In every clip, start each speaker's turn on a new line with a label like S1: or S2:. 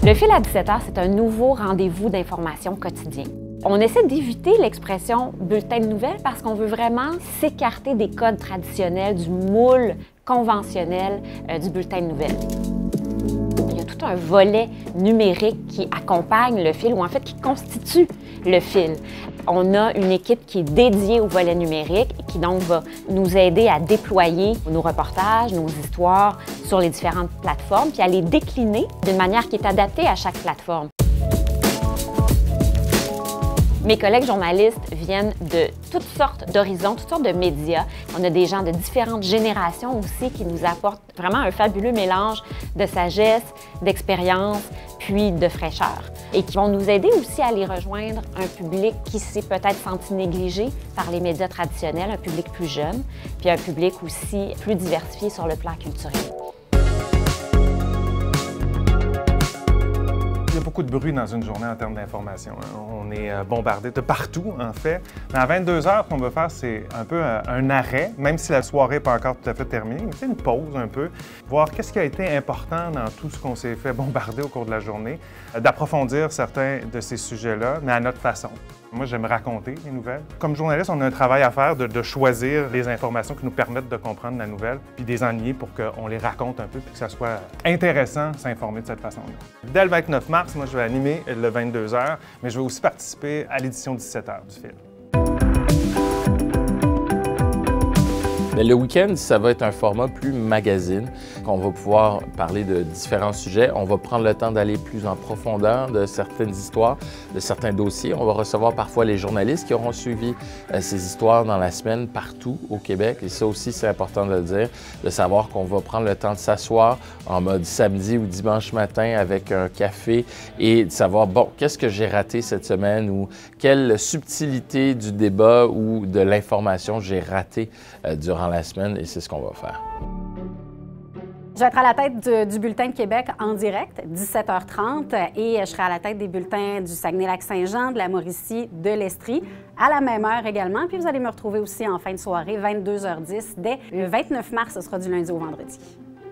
S1: Le fil à 17h, c'est un nouveau rendez-vous d'information quotidien. On essaie d'éviter l'expression bulletin de nouvelles parce qu'on veut vraiment s'écarter des codes traditionnels, du moule conventionnel du bulletin de nouvelles. Il y a tout un volet numérique qui accompagne le fil, ou en fait qui constitue le fil. On a une équipe qui est dédiée au volet numérique et qui donc va nous aider à déployer nos reportages, nos histoires sur les différentes plateformes, puis à les décliner d'une manière qui est adaptée à chaque plateforme. Mes collègues journalistes viennent de toutes sortes d'horizons, toutes sortes de médias. On a des gens de différentes générations aussi qui nous apportent vraiment un fabuleux mélange de sagesse, d'expérience, puis de fraîcheur. Et qui vont nous aider aussi à aller rejoindre un public qui s'est peut-être senti négligé par les médias traditionnels, un public plus jeune, puis un public aussi plus diversifié sur le plan culturel.
S2: Il y a beaucoup de bruit dans une journée en termes d'information. On est bombardé de partout, en fait. Mais à 22 h, ce qu'on va faire, c'est un peu un arrêt, même si la soirée n'est pas encore tout à fait terminée. C'est une pause un peu, voir qu'est-ce qui a été important dans tout ce qu'on s'est fait bombarder au cours de la journée, d'approfondir certains de ces sujets-là, mais à notre façon. Moi, j'aime raconter les nouvelles. Comme journaliste, on a un travail à faire de choisir les informations qui nous permettent de comprendre la nouvelle, puis des enligner pour qu'on les raconte un peu, puis que ça soit intéressant s'informer de cette façon-là. Dès le 29 mars, moi, je vais animer le 22 h, mais je vais aussi participer à l'édition 17 h du fil.
S3: Mais le week-end, ça va être un format plus magazine, qu'on va pouvoir parler de différents sujets. On va prendre le temps d'aller plus en profondeur de certaines histoires, de certains dossiers. On va recevoir parfois les journalistes qui auront suivi ces histoires dans la semaine partout au Québec. Et ça aussi, c'est important de le dire, de savoir qu'on va prendre le temps de s'asseoir en mode samedi ou dimanche matin avec un café et de savoir, bon, qu'est-ce que j'ai raté cette semaine ou quelle subtilité du débat ou de l'information j'ai raté durant la semaine, et c'est ce qu'on va faire.
S4: Je vais être à la tête du Bulletin de Québec en direct, 17h30, et je serai à la tête des bulletins du Saguenay-Lac-Saint-Jean, de la Mauricie, de l'Estrie, à la même heure également. Puis vous allez me retrouver aussi en fin de soirée, 22h10, dès le 29 mars, ce sera du lundi au vendredi.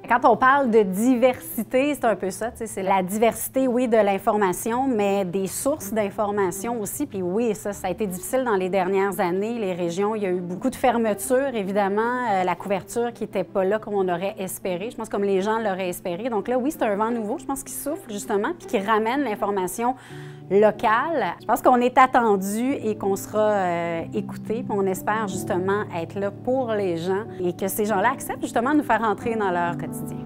S4: Quand on parle de diversité, c'est un peu ça, c'est la diversité, oui, de l'information, mais des sources d'information aussi. Puis oui, ça a été difficile dans les dernières années. Les régions, il y a eu beaucoup de fermetures, évidemment, la couverture qui n'était pas là comme on aurait espéré, je pense comme les gens l'auraient espéré. Donc là, oui, c'est un vent nouveau, je pense, qui souffle justement, puis qui ramène l'information locale. Je pense qu'on est attendu et qu'on sera écouté, puis on espère justement être là pour les gens et que ces gens-là acceptent justement de nous faire entrer dans leur quotidien.